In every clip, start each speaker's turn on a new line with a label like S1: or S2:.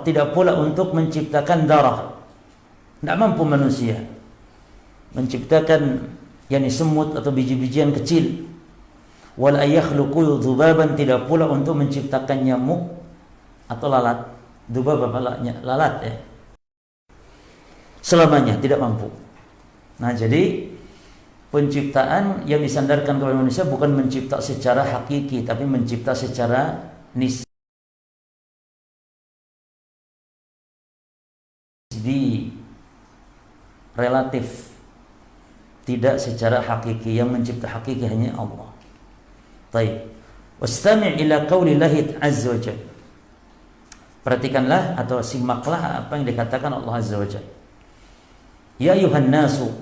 S1: tidak pula untuk menciptakan darah. Tidak mampu manusia menciptakan yakni semut atau biji-bijian kecil. Wala yakhluqu dzubaban, tidak pula untuk menciptakan nyamuk atau lalat. Dzubab lalat ya. Selamanya tidak mampu. Nah, jadi penciptaan yang disandarkan kepada manusia bukan mencipta secara hakiki, tapi mencipta secara nisbi, relatif, tidak secara hakiki. Yang mencipta hakiki hanya Allah. Baik. Wastami' ila qaulillahi azza wa jalla. Perhatikanlah atau simaklah apa yang dikatakan Allah azza wa jalla. Ya ayuhan nasu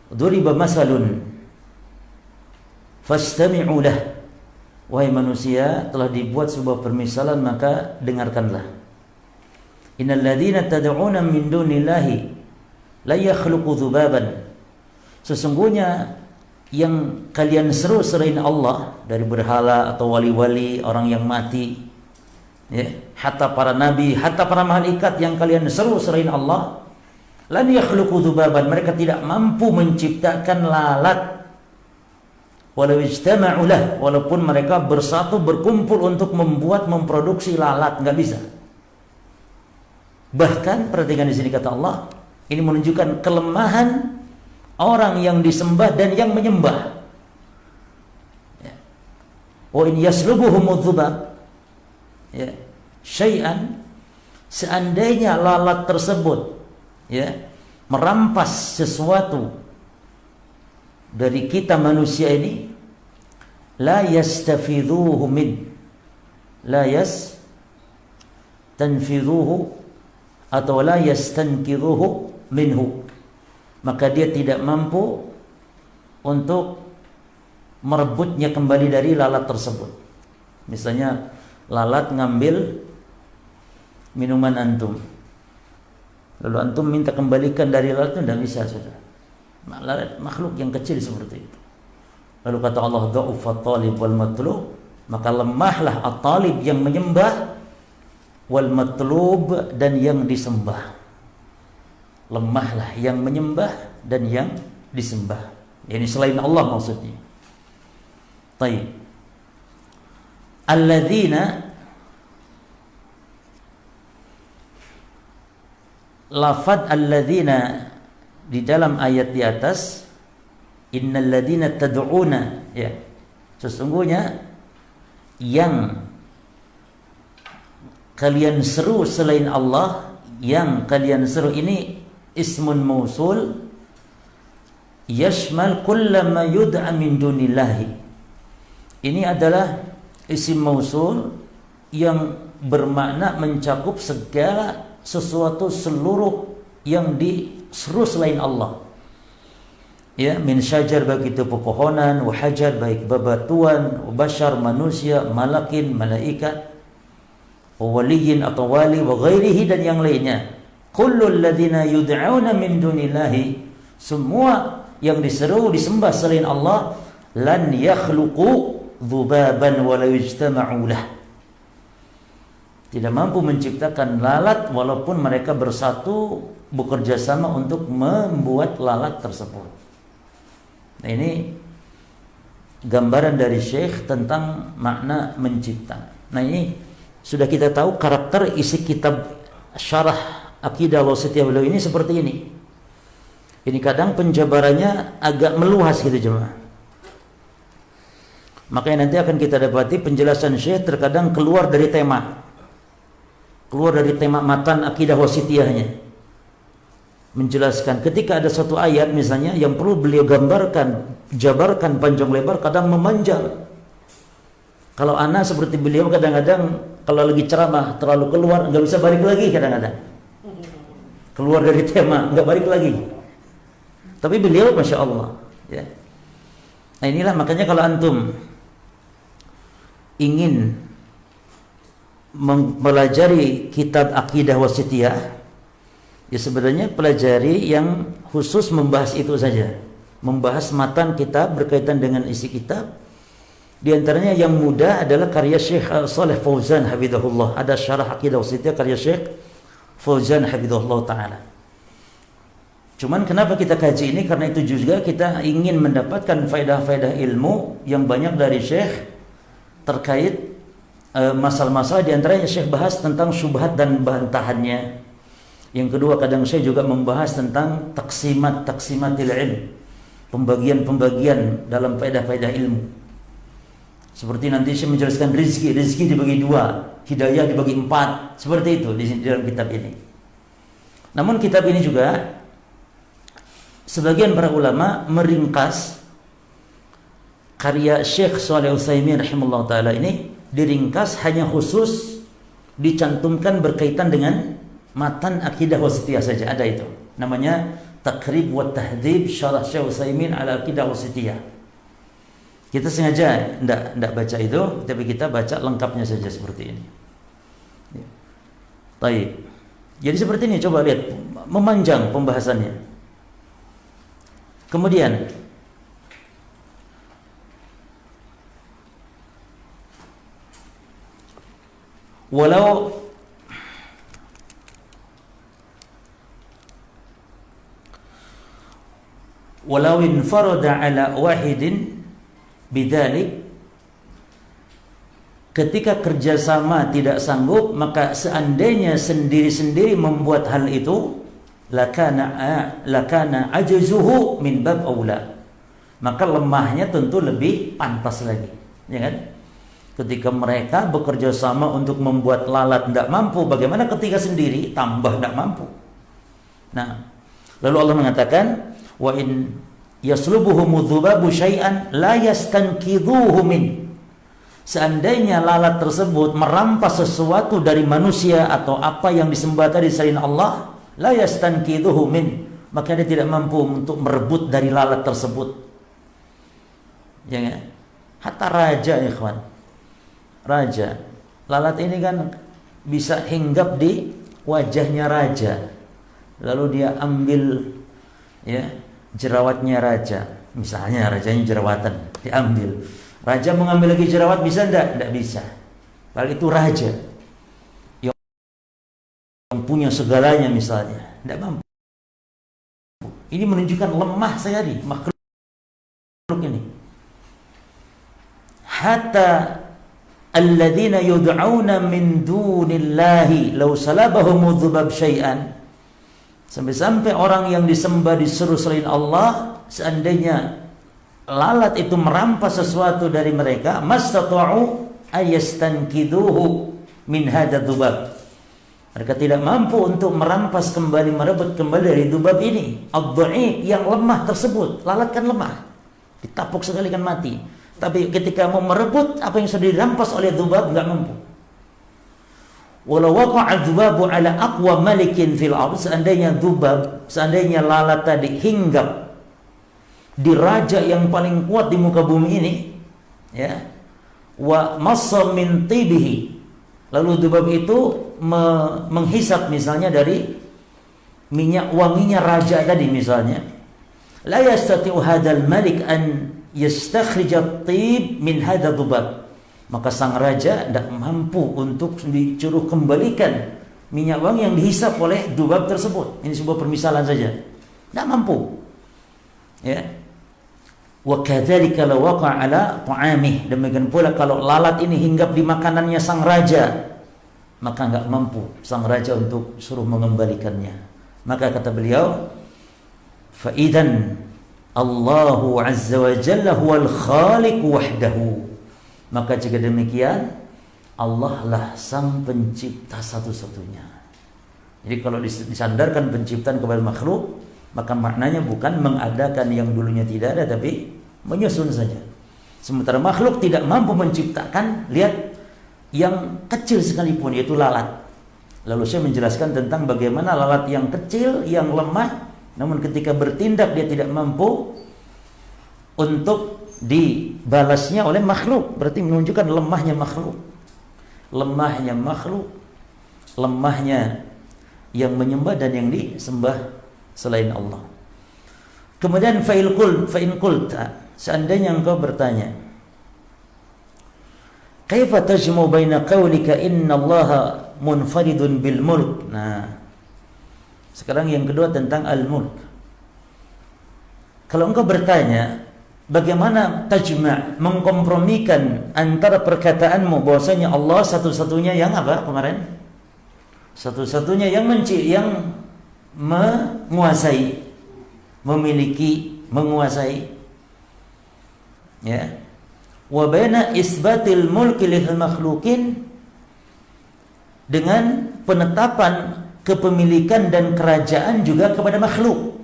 S1: duriba masalun fastami'u lah. Wahai manusia, telah dibuat sebuah permisalan, maka dengarkanlah. Innal ladzina tad'una min dunillahi la yakhluqu dzubaban. Sesungguhnya yang kalian seru selain Allah dari berhala atau wali-wali, orang yang mati, ya, hatta para nabi, hatta para malaikat yang kalian seru selain Allah, lan yakhluqu dzubaban, mereka tidak mampu menciptakan lalat. Walau ijtama'u lah, walaupun mereka bersatu berkumpul untuk memproduksi lalat, nggak bisa. Bahkan perhatikan di sini kata Allah, ini menunjukkan kelemahan orang yang disembah dan yang menyembah. Wa in yaslubuhum dzubab, ya, syai'an, seandainya lalat tersebut, ya, merampas sesuatu dari kita manusia ini, la yastafidhuhu min, la yastanfidhuhu atau la yastankidhuhu minhu, maka dia tidak mampu untuk merebutnya kembali dari lalat tersebut. Misalnya lalat ngambil minuman antum, lalu antum minta kembalikan dari lalat itu tidak bisa, sudah. Lalat makhluk yang kecil seperti itu. Lalu kata Allah, dha'ufa talib wal matlub, maka lemahlah at-talib yang menyembah, wal matlub dan yang disembah. Lemahlah yang menyembah dan yang disembah. Ini selain Allah maksudnya. Baik. Alladzina, lafad alladzina di dalam ayat di atas, innal ladzina tad'una, ya, sesungguhnya yang kalian seru selain Allah, yang kalian seru ini ismun mausul yashmal kullama yud'a min dunillahi. Ini adalah isim mausul yang bermakna mencakup segala sesuatu, seluruh yang diseru selain Allah. Ya, min syajar baik itu pepohonan, wa hajar baik bebatuan, wa bashar manusia, malakin malaikat, waliyin atau wali, wa ghairihi dan yang lainnya. Kullul ladzina yud'auna min dunillahi, semua yang diseru disembah selain Allah, lan yakhluqu dzubaban walau ijtama'u lah, tidak mampu menciptakan lalat walaupun mereka bersatu bekerja sama untuk membuat lalat tersebut. Nah, ini gambaran dari Syekh tentang makna mencipta. Nah, ini sudah kita tahu karakter isi kitab Syarah Aqidah Wasithiyah beliau ini seperti ini. Ini kadang penjabarannya agak meluas gitu jemaah. Makanya nanti akan kita dapati penjelasan Syekh terkadang keluar dari tema. Keluar dari tema matan Aqidah Wasithiyahnya. Menjelaskan ketika ada suatu ayat misalnya yang perlu beliau gambarkan, jabarkan panjang lebar, kadang memanjang. Kalau ana seperti beliau kadang-kadang kalau lagi ceramah terlalu keluar, nggak bisa balik lagi kadang-kadang. Keluar dari tema, nggak balik lagi. Tapi beliau Masya Allah, ya. Nah, inilah makanya kalau antum ingin mempelajari kitab Aqidah Wasithiyah, ya sebenarnya pelajari yang khusus membahas itu saja, membahas matan kitab berkaitan dengan isi kitab, Di antaranya yang mudah adalah karya Syekh Saleh Fauzan hafizahullah. Ada syarah Aqidah Wasithiyah karya Syekh Fauzan hafizahullah taala. Cuman kenapa kita kaji ini? Karena itu juga kita ingin mendapatkan faedah-faedah ilmu yang banyak dari Syekh terkait masalah-masalah. Di antaranya Syekh bahas tentang syubhat dan bantahannya. Yang kedua, kadang Syekh juga membahas tentang taksimatil ilm, pembagian dalam faedah-faedah ilmu. Seperti nanti Syekh menjelaskan rezeki dibagi 2, hidayah dibagi 4, seperti itu di dalam kitab ini. Namun kitab ini juga sebagian para ulama meringkas karya Syekh Shalih Utsaimin rahimahullah taala ini, diringkas hanya khusus dicantumkan berkaitan dengan matan akidah wasithiyah saja. Ada itu namanya Taqrib wa Tahdhib Syarah Syekh Utsaimin ala Aqidah Wasithiyah. Kita sengaja tidak baca itu, tapi kita baca lengkapnya saja seperti ini. Baik. Jadi seperti ini, coba lihat, memanjang pembahasannya. Kemudian walau infarada ala wahidin bidzalik, ketika kerjasama tidak sanggup, maka seandainya sendiri-sendiri membuat hal itu, lakana ajzuhu min bab aula, maka lemahnya tentu lebih pantas lagi, ya kan? Ketika mereka bekerja sama untuk membuat lalat tidak mampu, bagaimana ketika sendiri tambah tidak mampu? Nah, lalu Allah mengatakan, wa in yaslubuhum dhubabu syai'an la yastankidhuhu min, seandainya lalat tersebut merampas sesuatu dari manusia atau apa yang disembah tadi selain Allah, la yastankidhuhu min, maka dia tidak mampu untuk merebut dari lalat tersebut. Ya, hatta raja, ikhwan, raja, lalat ini kan bisa hinggap di wajahnya raja, lalu dia ambil, ya, jerawatnya raja, misalnya rajanya jerawatan, diambil. Raja mengambil lagi jerawat, bisa enggak? Enggak bisa. Padahal itu raja yang punya segalanya, misalnya, enggak mampu. Ini menunjukkan lemah sekali makhluk ini. Hatta alladzina yud'auna min dunillahi law salabahum dzubab syai'an, sampai-sampai orang yang disembah disuruh selain Allah, seandainya lalat itu merampas sesuatu dari mereka, mastata'u ayastankiduhu min hadha dzubab, mereka tidak mampu untuk merampas kembali, merebut kembali dari dzubab ini, ad-dha'if, yang lemah tersebut. Lalat kan lemah, ditapuk sekali kan mati, tapi ketika mau merebut apa yang sudah dirampas oleh dzubab, enggak mampu. Walau waqa'a dzubabu ala aqwa malikin fil ardh, seandainya lalat tadi hinggap di raja yang paling kuat di muka bumi ini, ya, wa massa min tibihi, lalu dzubab itu menghisap misalnya dari minyak wanginya raja tadi misalnya, la yastati'u hadzal malik an yastakhrij at-tib min hadha dzubab, maka sang raja tidak mampu untuk disuruh kembalikan minyak wangi yang dihisap oleh dzubab tersebut. Ini sebuah permisalan saja, tidak mampu, ya. Wa kadzalika law waqa'a ala ta'amih, demikian pula kalau lalat ini hinggap di makanannya sang raja, maka enggak mampu sang raja untuk suruh mengembalikannya. Maka kata beliau, fa idzan Allahu azza wa jalla huwal khaliq wahdahu, maka jika demikian Allah lah sang pencipta satu-satunya. Jadi kalau disandarkan penciptaan kepada makhluk, maka maknanya bukan mengadakan yang dulunya tidak ada, tapi menyusun saja. Sementara makhluk tidak mampu menciptakan, lihat, yang kecil sekalipun, yaitu lalat. Lalu saya menjelaskan tentang bagaimana lalat yang kecil, yang lemah, namun ketika bertindak dia tidak mampu untuk dibalasnya oleh makhluk. Berarti menunjukkan lemahnya makhluk, lemahnya yang menyembah dan yang disembah selain Allah. Kemudian fa in qulta, seandainya engkau bertanya, kaifa tajmu baina qaulika innallaha munfaridun bil mulk. Nah, sekarang yang kedua tentang al-mulk. Kalau engkau bertanya, bagaimana tajma', mengkompromikan antara perkataanmu bahwasanya Allah satu-satunya yang apa kemarin? Satu-satunya yang menguasai, memiliki, menguasai. Ya. Wa baina isbatil mulki lil makhluqin, dengan penetapan kepemilikan dan kerajaan juga kepada makhluk.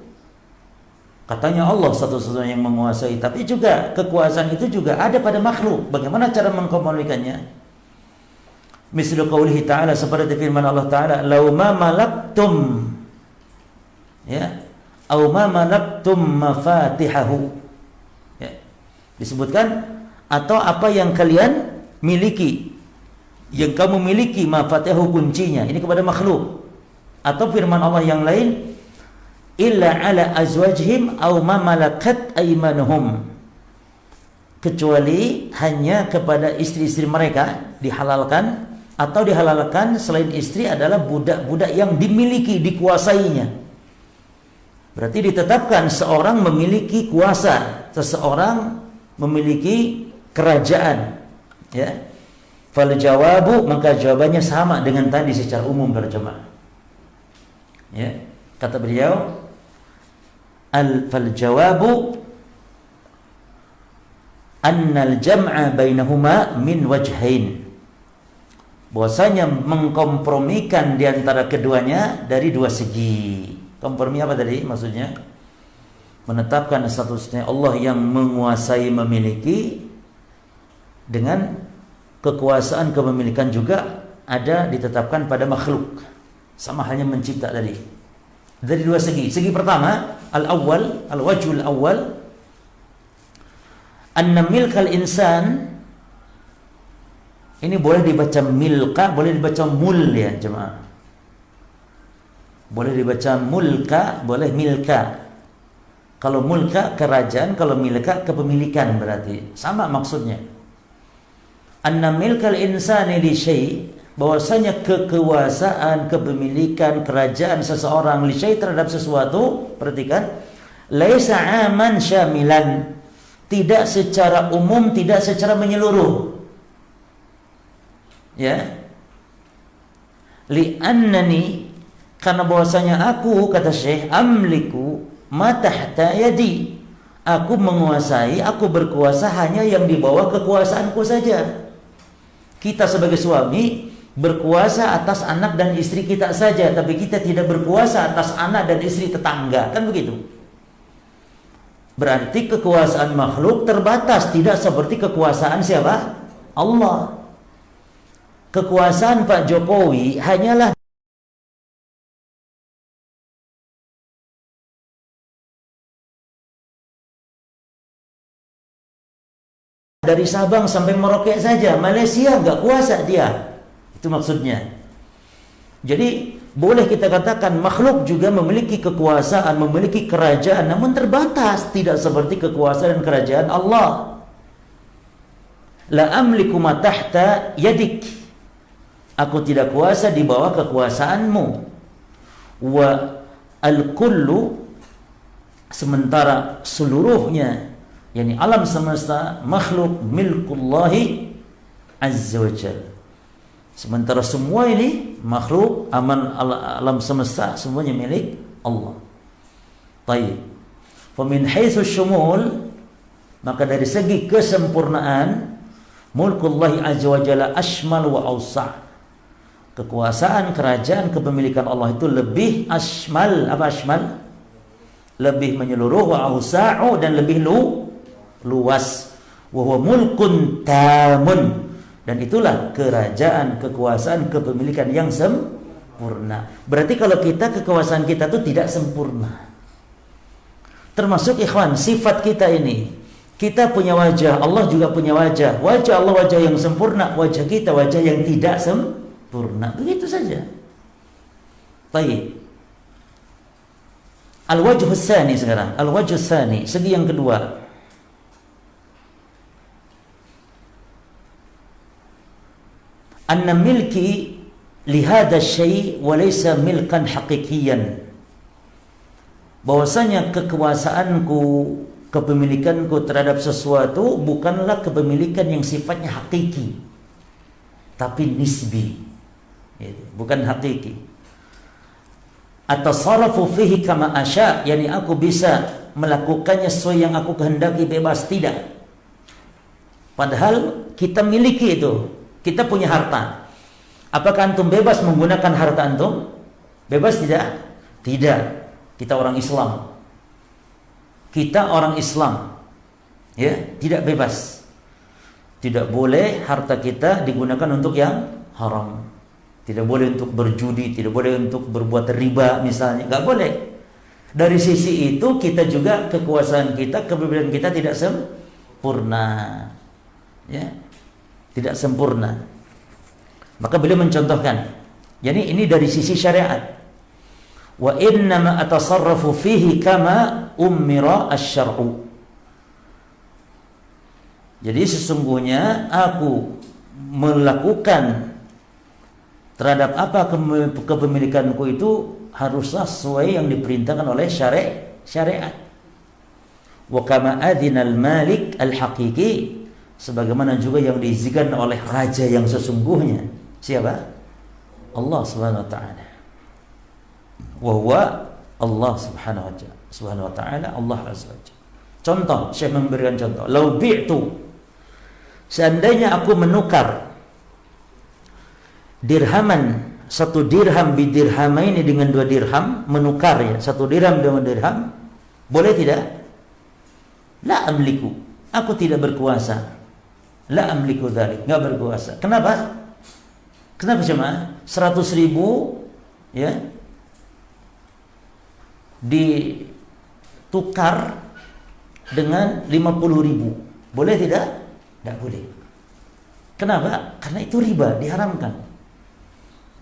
S1: Katanya Allah satu-satunya yang menguasai, tapi juga kekuasaan itu juga ada pada makhluk. Bagaimana cara mengkomunikasikannya? Misal qaulihi ta'ala, seperti firman Allah Ta'ala, "Lau ma malaktum," ya, "au ma malaktum mafatihahu." Ya. Disebutkan atau apa yang kalian miliki, yang kamu miliki, mafatihahu, kuncinya. Ini kepada makhluk. Atau firman Allah yang lain, illa ala azwajihim aw ma malakat aymanuhum, kecuali hanya kepada istri-istri mereka dihalalkan, atau dihalalkan selain istri adalah budak-budak yang dimiliki, dikuasainya. Berarti ditetapkan seorang memiliki kuasa, seseorang memiliki kerajaan, ya. Fal jawabu, maka jawabannya sama dengan tadi secara umum para jemaah. Ya, kata beliau, fal jawabu annal jam'a bainahuma min wajhain, bahwasanya mengkompromikan di antara keduanya dari dua segi. Kompromi apa tadi maksudnya? Menetapkan satu-satunya Allah yang menguasai, memiliki, dengan kekuasaan kepemilikan juga ada ditetapkan pada makhluk, sama halnya mencipta tadi. Dari dua segi. Segi pertama, al-awwal, al-wajhul awwal, anna milkal insan, ini boleh dibaca milka, boleh dibaca mul, ya jemaah. Boleh dibaca mulka, boleh milka. Kalau mulka kerajaan, kalau milka kepemilikan, berarti sama maksudnya. Anna milkal insani li syai', bahwasanya kekuasaan, kepemilikan, kerajaan seseorang li syai' terhadap sesuatu, perhatikan, laisa aman syamilan, tidak secara umum, tidak secara menyeluruh. Ya. Li annani, karena bahwasanya aku, kata Syekh, amliku ma tahta yadi, aku menguasai, aku berkuasa hanya yang di bawah kekuasaanku saja. Kita sebagai suami berkuasa atas anak dan istri kita saja, tapi kita tidak berkuasa atas anak dan istri tetangga, kan begitu? Berarti kekuasaan makhluk terbatas, tidak seperti kekuasaan siapa? Allah. Kekuasaan Pak Jokowi hanyalah dari Sabang sampai Merauke saja. Malaysia nggak kuasa dia. Itu maksudnya. Jadi boleh kita katakan makhluk juga memiliki kekuasaan, memiliki kerajaan, namun terbatas, tidak seperti kekuasaan dan kerajaan Allah. La amliku ma tahta yadik, aku tidak kuasa di bawah kekuasaanmu. Wa al-kullu, sementara seluruhnya, yakni alam semesta, makhluk, milkullahi azza wa jalla. Sementara semua ini makhluk, alam semesta, semuanya milik Allah. Baik. Famin haitsu syumul, maka dari segi kesempurnaan, mulkullahi azza wa jalla ashmal wa awsa'. Kekuasaan, kerajaan, kepemilikan Allah itu lebih ashmal, apa ashmal? Lebih menyeluruh, wa awsa'u, dan lebih luas. Wa huwa mulkun tamun, dan itulah kerajaan, kekuasaan, kepemilikan yang sempurna. Berarti kalau kita, kekuasaan kita itu tidak sempurna. Termasuk ikhwan, sifat kita ini, kita punya wajah, Allah juga punya wajah. Wajah Allah wajah yang sempurna, wajah kita wajah yang tidak sempurna. Begitu saja. Baik. Al-wajhus tsani sekarang, al-wajhus tsani, segi yang kedua. anna milki lihada syai' wa laysa milkan haqiqiyan, bahwasanya kekuasaanku, kepemilikanku terhadap sesuatu bukanlah kepemilikan yang sifatnya hakiki, tapi nisbi, bukan hakiki. Atasarrafu fihi kama asya, yakni aku bisa melakukannya sesuai yang aku kehendaki, bebas, tidak. Padahal kita miliki itu, kita punya harta. Apakah antum bebas menggunakan harta antum? Bebas tidak? Tidak. Kita orang Islam. Kita orang Islam, ya, tidak bebas. Tidak boleh harta kita digunakan untuk yang haram. Tidak boleh untuk berjudi, tidak boleh untuk berbuat riba misalnya, nggak boleh. Dari sisi itu kita juga kekuasaan kita, kebebasan kita tidak sempurna, ya, tidak sempurna. Maka beliau mencontohkan, jadi ini dari sisi syariat. Wa innama atasarrafu fihi kama ummira asy-syar'u. Jadi sesungguhnya aku melakukan terhadap apa kepemilikanku itu haruslah sesuai yang diperintahkan oleh syariat. Wa kama adzinal malik al-haqiqi, sebagaimana juga yang diizinkan oleh raja yang sesungguhnya. Siapa? Allah Subhanahu wa taala. Wa huwa Allah Subhanahu wa taala, Allah azza wa jalla. Contoh, Syekh memberikan contoh. Lau bi'tu, seandainya aku menukar dirhaman, satu dirham bidirhamaini, dengan dua dirham, menukar ya, satu dirham dengan dirham, boleh tidak? La amliku, aku tidak berkuasa. La amliku dzalik, enggak berkuasa. Kenapa? Kenapa jemaah? 100.000 ya ditukar dengan 50.000. Boleh tidak? Tidak boleh. Kenapa? Karena itu riba, diharamkan.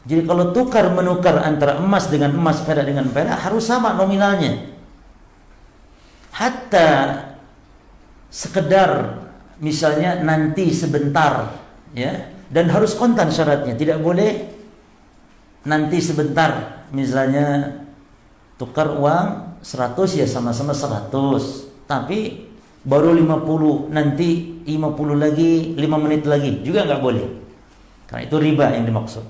S1: Jadi kalau tukar menukar antara emas dengan emas, perak dengan perak, harus sama nominalnya. Hatta sekedar misalnya nanti sebentar, ya, dan harus kontan syaratnya. Tidak boleh nanti sebentar, misalnya tukar uang 100 ya sama-sama 100, tapi baru 50, nanti 50 lagi, 5 menit lagi, juga nggak boleh. Karena itu riba yang dimaksud.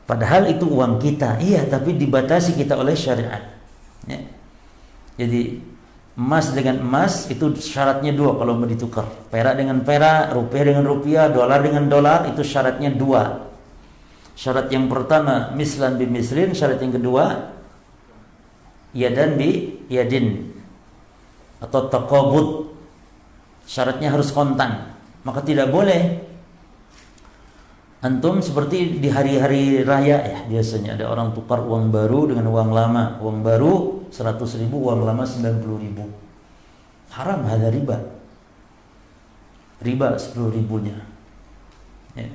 S1: Padahal itu uang kita, iya, tapi dibatasi kita oleh syariat, ya. Jadi emas dengan emas itu syaratnya dua kalau mau ditukar. Perak dengan perak, rupiah dengan rupiah, dolar dengan dolar, itu syaratnya dua. Syarat yang pertama mislan bi mislin, syarat yang kedua yadan bi yadin atau taqabud. Syaratnya harus kontan. Maka tidak boleh antum seperti di hari-hari raya ya, biasanya ada orang tukar uang baru dengan uang lama. Uang baru 100.000, uang lama 90.000. Haram, ada riba. Riba 10.000-nya. Ya.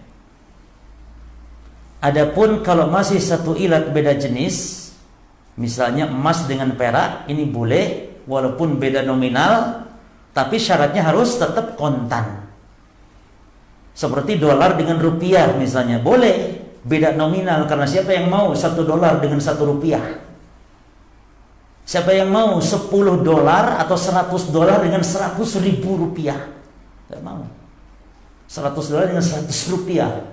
S1: Adapun kalau masih satu ilat beda jenis, misalnya emas dengan perak, ini boleh walaupun beda nominal, tapi syaratnya harus tetap kontan. Seperti dolar dengan rupiah misalnya, boleh beda nominal, karena siapa yang mau 1 dolar dengan 1 rupiah? Siapa yang mau 10 dolar atau 100 dolar dengan 100.000 rupiah? Tidak mau. 100 dolar dengan 100 rupiah.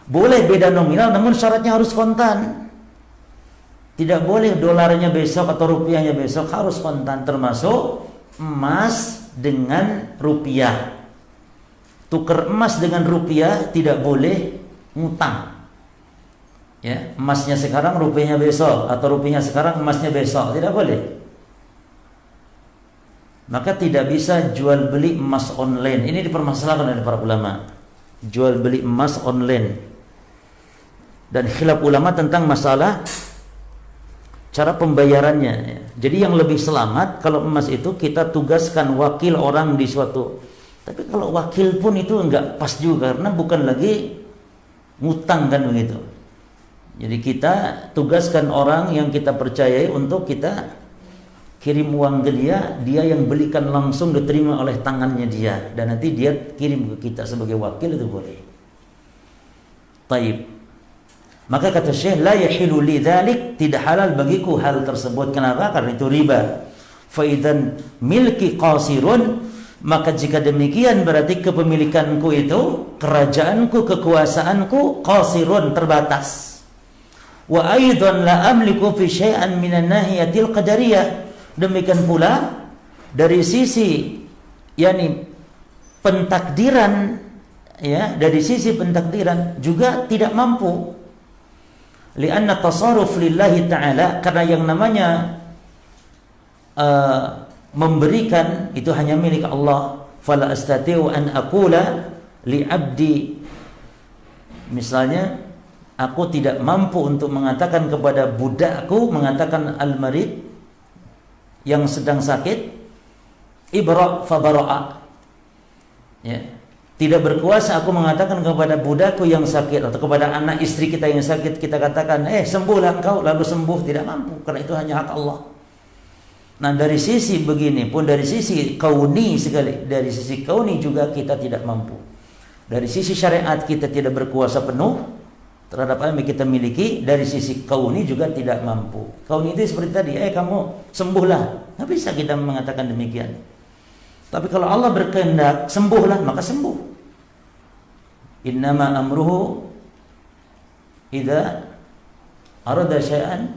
S1: Boleh beda nominal, namun syaratnya harus kontan. Tidak boleh dolarnya besok atau rupiahnya besok, harus kontan, termasuk emas dengan rupiah. Tukar emas dengan rupiah tidak boleh ngutang. Ya, emasnya sekarang, rupiahnya besok, atau rupiahnya sekarang, emasnya besok, tidak boleh. Maka tidak bisa jual beli emas online. Ini dipermasalahkan oleh para ulama. Jual beli emas online. Dan khilaf ulama tentang masalah cara pembayarannya. Jadi yang lebih selamat kalau emas itu kita tugaskan wakil orang di suatu. Tapi kalau wakil pun itu enggak pas juga, karena bukan lagi ngutang kan begitu. Jadi kita tugaskan orang yang kita percayai untuk kita kirim uang ke dia, dia yang belikan langsung, diterima oleh tangannya dia, dan nanti dia kirim ke kita sebagai wakil, itu boleh. Taib. Maka kata Syekh, la yahilu li dzalik, tidak halal bagiku hal tersebut. Kenapa? Karena itu riba. Fa idzan milki qasirun, maka jika demikian berarti kepemilikanku itu, kerajaanku, kekuasaanku qasirun, terbatas. Wa aidan la amliku fi syai'an minan nahiyatil qadariyah. Demikian pula dari sisi pentakdiran, ya, dari sisi pentakdiran juga tidak mampu. Lianna tasarruf lillahi ta'ala, karena yang namanya memberikan itu hanya milik Allah. Fala astati'u an aqula li 'abdi, misalnya aku tidak mampu untuk mengatakan kepada budakku, mengatakan al-marid yang sedang sakit, ibra fa bara'a, ya, tidak berkuasa aku mengatakan kepada budakku yang sakit atau kepada anak istri kita yang sakit, kita katakan sembuhlah engkau, lalu sembuh. Tidak mampu, karena itu hanya hak Allah. Nah, dari sisi begini pun, dari sisi kauni sekali, dari sisi kauni juga kita tidak mampu. Dari sisi syariat kita tidak berkuasa penuh terhadap apa yang kita miliki. Dari sisi kauni juga tidak mampu. Kauni itu seperti tadi, kamu sembuhlah, nggak bisa kita mengatakan demikian. Tapi kalau Allah berkehendak sembuhlah, maka sembuh. Innama amruhu idza arada syai'an,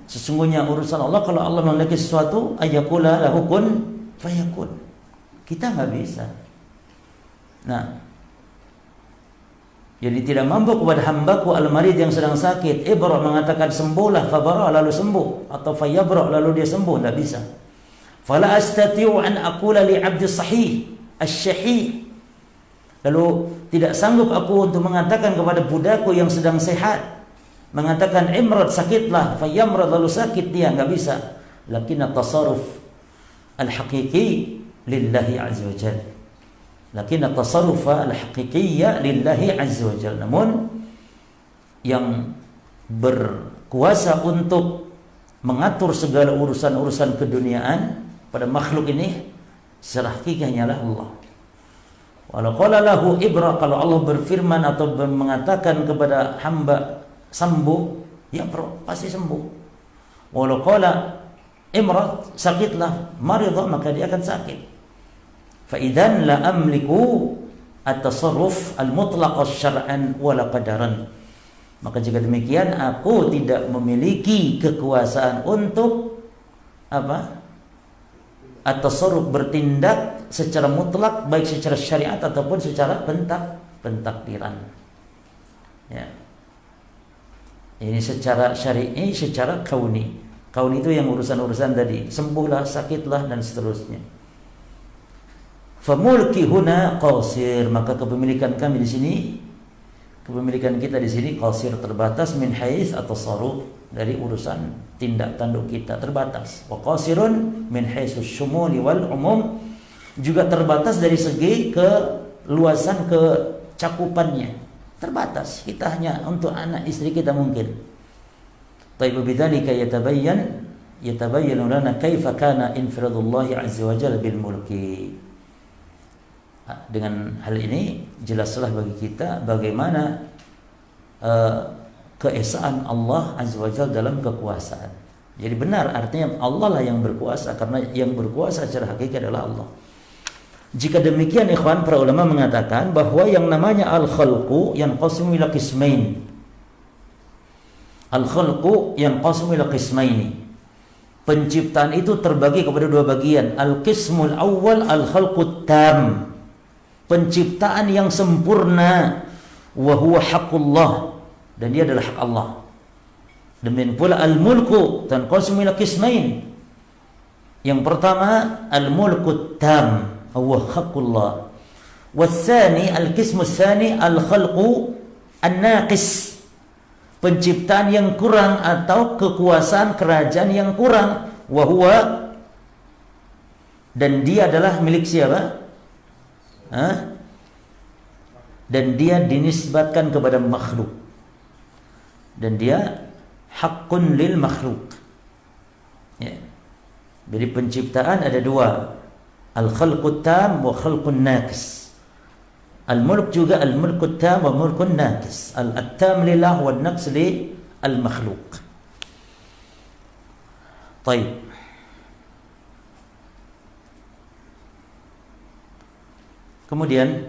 S1: sesungguhnya urusan Allah, kalau Allah memiliki sesuatu, ayyakula lahu kun fayakun. Kita nggak bisa. Nah, jadi tidak mampu kepada hambaku al-marid yang sedang sakit, ibra mengatakan sembuhlah, fabara lalu sembuh, atau fayabra lalu dia sembuh, tidak bisa. Fala astati'u an aqula li 'abdi sahih asy-syahih, lalu tidak sanggup aku untuk mengatakan kepada budakku yang sedang sehat, mengatakan imrad, sakitlah, fayamrad lalu sakit dia, enggak bisa. Lakin at-tasarruf al-haqiqi lillahi azza wajalla. Lakin at-tasarruf al-haqiqiyya lillahi azza wajalla. Namun yang berkuasa untuk mengatur segala urusan-urusan keduniaan pada makhluk ini secara hakiki hanyalah Allah. Walau qala lahu ibra, kalau Allah berfirman atau mengatakan kepada hamba sembuh, ya bro, pasti sembuh. Walau qala imrat, sakitlah, maridha, maka dia akan sakit. Fa idzan la amliku at-tasarruf al-mutlaq syar'an wala qadaran. Maka jika demikian aku tidak memiliki kekuasaan untuk apa? At-tasarruf, bertindak secara mutlak, baik secara syariat ataupun secara pentakdiran. Ya. Ini secara syar'i, secara kauni. Kauni itu yang urusan-urusan tadi, sembuhlah, sakitlah, dan seterusnya. Famulki huna qasir, maka kepemilikan kami di sini, kepemilikan kita di sini qasir, terbatas, min hais atau saruf, dari urusan tindak tanduk kita terbatas. Wa qasirun min haisus syumuli wal umum, juga terbatas dari segi keluasan, kecakupannya, terbatas. Kita hanya untuk anak istri kita mungkin. Taib bidzalika yatabayyanu lana kaifa kana infiradullahi azza wa jalla bil mulki. Dengan hal ini jelaslah bagi kita bagaimana keesaan Allah azza wa jalla dalam kekuasaan. Jadi benar, artinya Allah lah yang berkuasa, karena yang berkuasa secara hakiki adalah Allah. Jika demikian ikhwan, para ulama mengatakan bahwa yang namanya al-khalqu yanqasimu ila qismain. Al-khalqu yanqasimu ila qismaini. Penciptaan itu terbagi kepada dua bagian. Al-qismul awwal al-khalqut tam, penciptaan yang sempurna, wa huwa haqqullah, dan dia adalah hak Allah. Demikian pula al-mulku tanqasimu ila qismain. Yang pertama al-mulku tam, huwa haqqullah. Watsani al-qismu tsani al-khalqu an-naqis, penciptaan yang kurang atau kekuasaan kerajaan yang kurang, wa huwa, dan dia adalah milik siapa? Dan dia dinisbatkan kepada makhluk, dan dia haqqun lil makhluk, ya. Jadi penciptaan ada dua, al-khalqut tam wa khalqun naqis. Al-mulk juga al-mulkut tam wa mulkun naqis. Al-tam lillah wa an-naqs li al-makhluq. Baik. Kemudian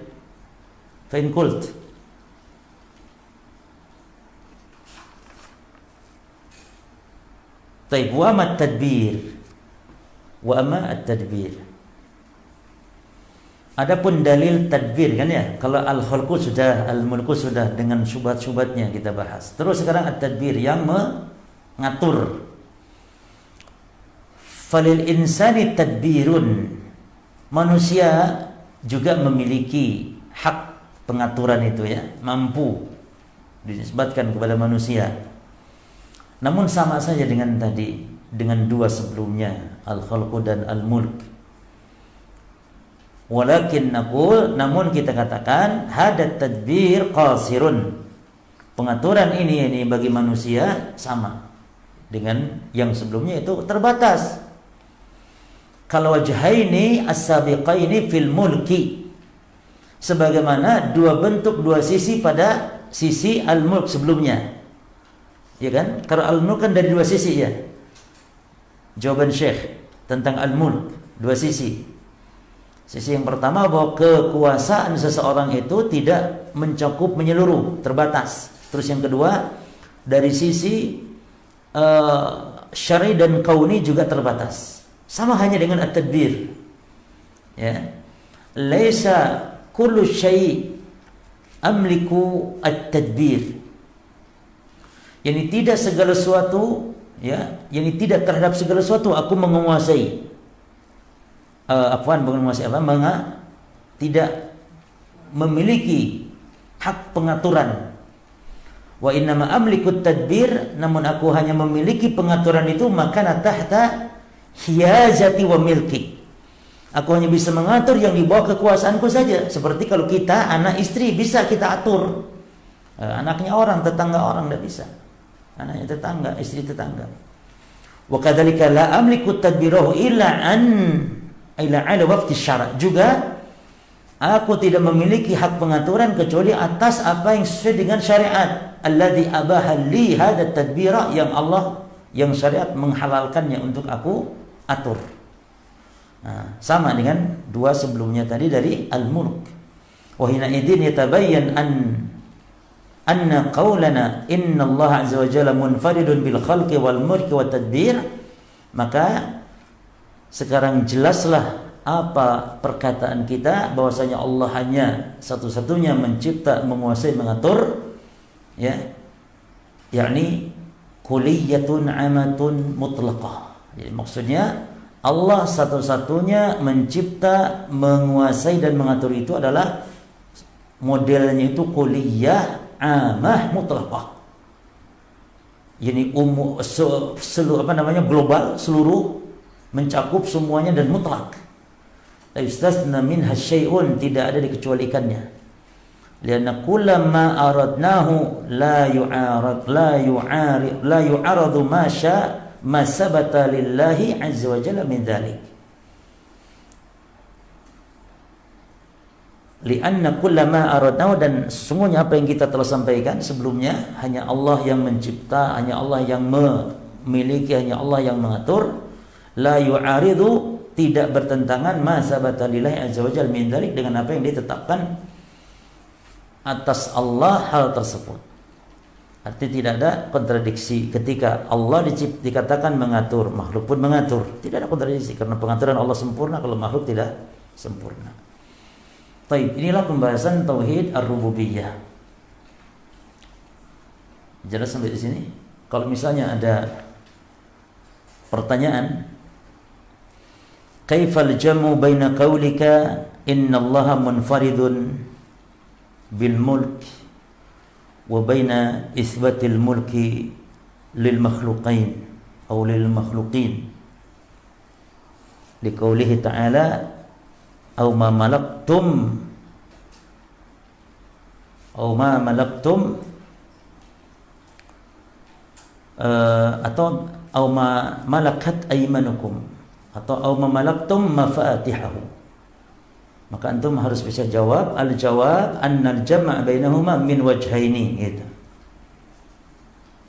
S1: fa in qult Taib wa ma at-tadbir wa ama at-tadbir. Adapun dalil tadbir kan ya, kalau al-khalqu sudah, al-mulku sudah dengan syubhat-syubhatnya kita bahas. Terus sekarang at-tadbir yang mengatur. Falil insani tadbirun. Manusia juga memiliki hak pengaturan itu ya, mampu dinisbatkan kepada manusia. Namun sama saja dengan tadi, dengan dua sebelumnya, al-khalqu dan al-mulk. Walakin naqul, namun kita katakan hadat tadbir qasirun. Pengaturan ini bagi manusia sama dengan yang sebelumnya, itu terbatas. Kalau wajhaini as-sabiqaini fil mulki, sebagaimana dua bentuk, dua sisi pada sisi al-mulk sebelumnya. Ya kan? Kalau al-mulk kan dari dua sisi ya. Jawaban Syekh tentang al-mulk, dua sisi. Sisi yang pertama bahwa kekuasaan seseorang itu tidak mencakup menyeluruh, terbatas. Terus yang kedua, dari sisi syar'i dan kauni juga terbatas. Sama hanya dengan at-tadbir. Ya. Laisa kullu syai' amliku at-tadbir. Yani tidak segala sesuatu, ya, yani tidak terhadap segala sesuatu aku menguasai. Tidak memiliki hak pengaturan. Wa innama amlikut tadbir, namun aku hanya memiliki pengaturan itu maka tahta hiyazati wa milki. Aku hanya bisa mengatur yang di bawah kekuasaanku saja. Seperti kalau kita anak istri bisa kita atur. Anaknya orang, tetangga orang tidak bisa. Anaknya tetangga, istri tetangga. Wa kadzalika la amliku tadbirahu illa ala wafti syara'. Juga aku tidak memiliki hak pengaturan kecuali atas apa yang sesuai dengan syariat. Alladzi abaha li hadha tadbira, yang Allah, yang syariat menghalalkannya untuk aku atur. Nah, sama dengan dua sebelumnya tadi dari al-mulk. Wa hina idzin yatabayyan anna qaulana inna Allah azza wa jalla munfaridun bil khalqi wal mulki wat tadbir. Maka sekarang jelaslah apa perkataan kita bahwasanya Allah hanya satu-satunya mencipta, menguasai, mengatur, ya, yakni kulliyatun amatun mutlaqah. Jadi maksudnya Allah satu-satunya mencipta, menguasai dan mengatur itu adalah modelnya itu kulliyah amah mutlaqah. Yani global, seluruh, mencakup semuanya dan mutlak. La yustasna minha syai'un, tidak ada dikecualikannya. Lianna kullama aradnahu la yu'aradu ma sya' ma sabata lillahi azza wa jalla min dzalik. Lianna kullama aradnahu, dan sesungguhnya apa yang kita telah sampaikan sebelumnya, hanya Allah yang mencipta, hanya Allah yang memiliki, hanya Allah yang mengatur. La yu'aridu, tidak bertentangan, ma sabata lillahi azza wa jalla min dzalik, dengan apa yang ditetapkan atas Allah hal tersebut. Artinya tidak ada kontradiksi ketika Allah dikatakan mengatur, makhluk pun mengatur. Tidak ada kontradiksi karena pengaturan Allah sempurna, kalau makhluk tidak sempurna. Baik, inilah pembahasan tauhid ar-rububiyah. Jelas sampai di sini? Kalau misalnya ada pertanyaan, kaifal jamu baina qaulika innallaha munfaridun bil mulk wa baina isbatil mulki lil makhluqain atau lil makhluqin liqaulihi ta'ala aw ma malaktum atau aw ma malakat aymanukum atau aw ma malaktum mafatihahu. Maka antum harus bisa jawab al-jawab annal jama' bainahuma min wajhaini gitu.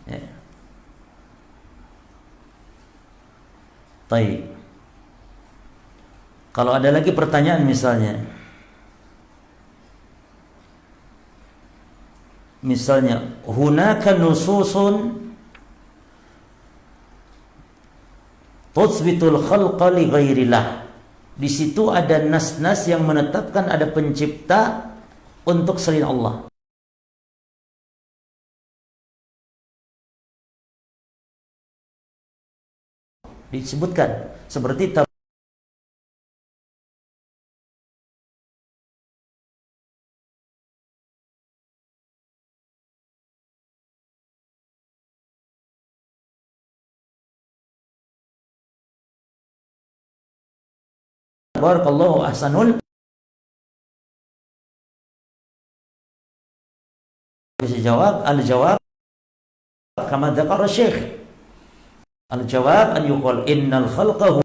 S1: Ya. Baik. Kalau ada lagi pertanyaan misalnya hunaka nususun tuthbitul khalqa li ghairillah. Di situ ada nas-nas yang menetapkan ada pencipta untuk selain Allah. Disebutkan seperti barakallahu ahsanul. Bisa jawab al-jawab kama dzakara Syekh. Al-jawab an yuqal innal khalqa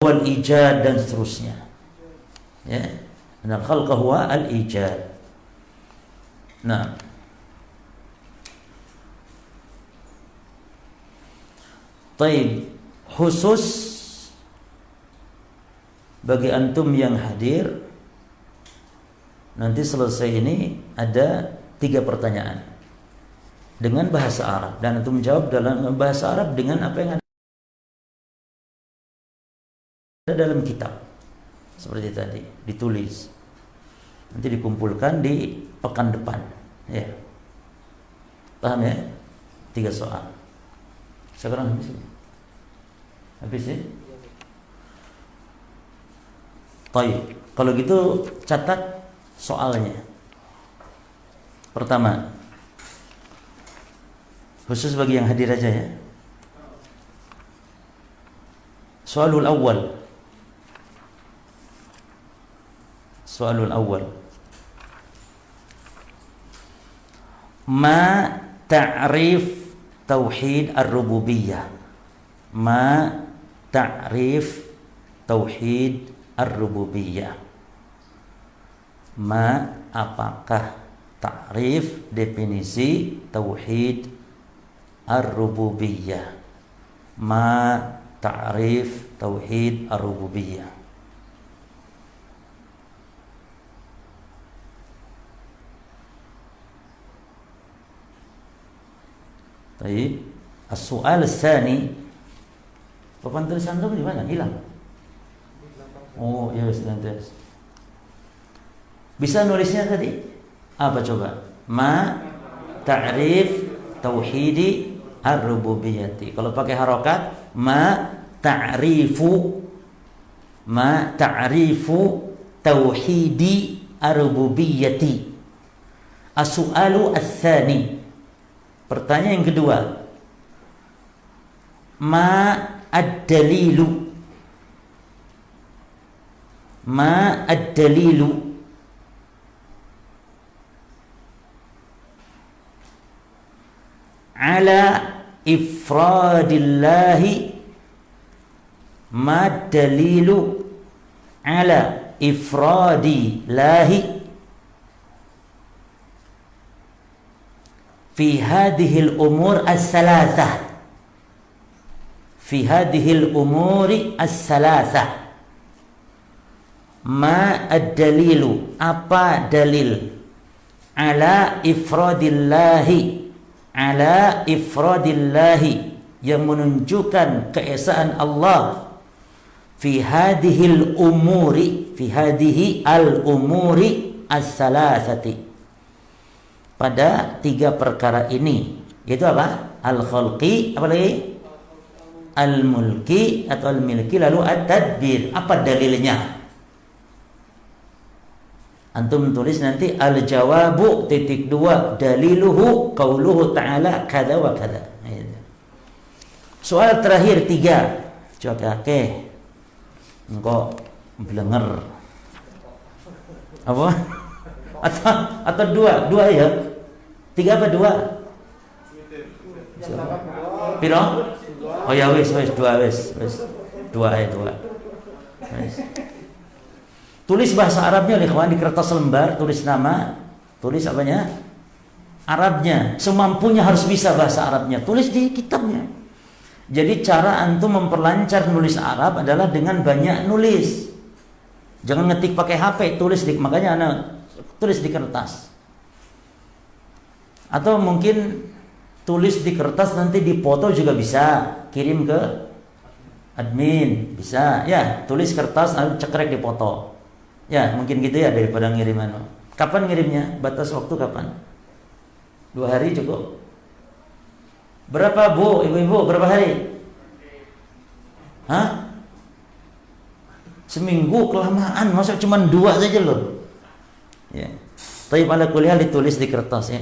S1: huwal ijad dan seterusnya. Ya, innal khalqa huwa al-ijad. Nah, taib khusus bagi antum yang hadir, nanti selesai ini ada 3 pertanyaan dengan bahasa Arab dan antum menjawab dalam bahasa Arab dengan apa yang ada dalam kitab seperti tadi ditulis, nanti dikumpulkan di pekan depan. Ya, paham ya? 3 soal. Sekarang habis ya? Baik, kalau gitu catat soalnya. Pertama, khusus bagi yang hadir aja ya. Soalul awal. Soalul awal. Ma ta'rif tauhid ar-rububiyah. Ma ta'rif tauhid ar-rububiyah. Ma apakah ta'rif definisi tauhid ar-rububiyah? Ma ta'rif tauhid ar-rububiyah. Baik, as-soal ats-tsani. Papan tulisan itu di mana? Hilang. Oh, ya nanti. Bisa nulisnya tadi? Apa coba? Ma ta'rif tauhidi ar-rububiyyati. Kalau pakai harokat, ma ta'rifu tauhidi ar-rububiyyati. As-su'alu ats-tsani. Pertanyaan yang kedua. Ma ad-dalilu. Ma ad-dalilu ala ifradillahi. Ma dalilu ala ifradillahi fi hadhihi al-umur as-salasah. Fi hadhihi al-umuri as-salasah. Ma ad-dalilu, apa dalil? Ala ifradillahi, ala ifradillahi, yang menunjukkan keesaan Allah. Fi hadhil umuri, fi hadhihi al-umuri as-salasati, pada 3 perkara ini, yaitu apa? Al-khalqi, apa lagi? Al-mulki atau al-milki, lalu at-tadbir. Apa dalilnya? Antum tulis nanti al-jawabu titik 2 daliluhu qauluhu ta'ala kada wa kada. Soal terakhir 3. Coba engkau belenger. Apa? Atau 2 ya? 3 apa 2? Piro? Oh ya wis 2 wis. 2 ya 2. Wis. Tulis bahasa Arabnya, ikhwan, di kertas lembar, tulis nama, tulis apanya? Arabnya. Semampunya harus bisa bahasa Arabnya, tulis di kitabnya. Jadi cara antum memperlancar nulis Arab adalah dengan banyak nulis. Jangan ngetik pakai HP, makanya anak tulis di kertas. Atau mungkin tulis di kertas nanti dipoto juga bisa, kirim ke admin, bisa. Ya, tulis kertas lalu cekrek dipoto. Ya, mungkin gitu ya daripada ngirim anu. Kapan ngirimnya? Batas waktu kapan? 2 hari cukup. Berapa Bu, ibu-ibu, berapa hari? Hah? Seminggu kelamaan, masa cuma 2 saja loh. Ya. Tapi ala kuliah ditulis di kertas ya.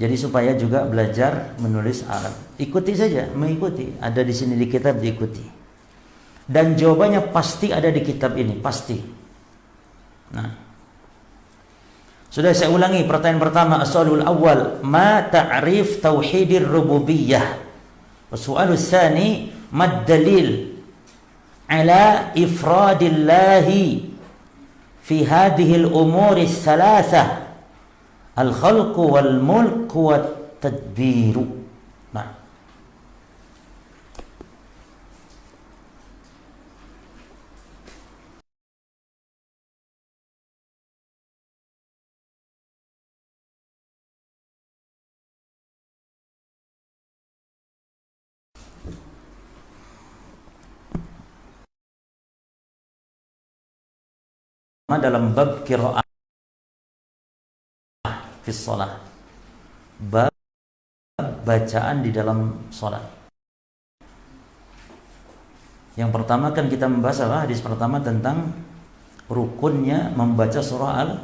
S1: Jadi supaya juga belajar menulis Arab. Ikuti saja, mengikuti. Ada di sini di kitab, diikuti. Dan jawabannya pasti ada di kitab ini, pasti. Nah, sudah saya ulangi pertanyaan pertama, as-soalul awal, ma ta'rif tauhidir rububiyyah. As-soalul tsani, mad dalil ala ifradillahi fi hadhihi al-umuri ats-tsalatsah, al-khalqu wal mulku wat tadbiru. Nah, dalam bab qiraah fi shalah, bab bacaan di dalam salat. Yang pertama kan kita membahas apa? Hadis pertama tentang rukunnya membaca surah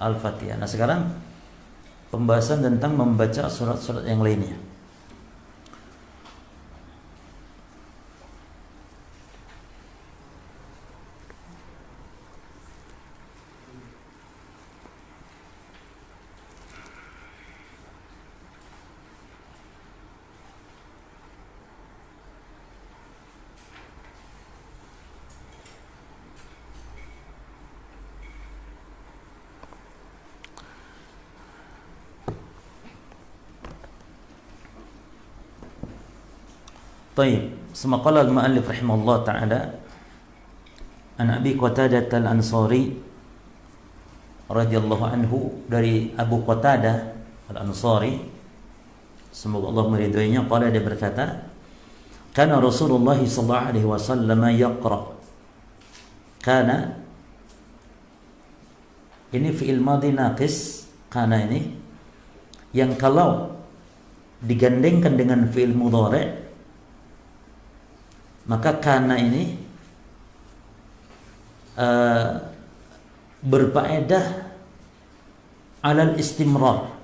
S1: Al-Fatihah. Nah, sekarang pembahasan tentang membaca surat-surat yang lainnya. Baik, semaqala al-mu'allif rahimahullah ta'ala an Abi Qatadah al-Ansari radhiyallahu anhu, dari Abu Qatadah al-Ansari, semoga Allah meridhoinya, qala, dia berkata, kana Rasulullah sallallahu alaihi wasallam yaqra. Kana ini fi'il madhi naqis, kana ini yang kalau digandengkan dengan fi'il mudhari' maka kana ini berfaedah alal istimrar.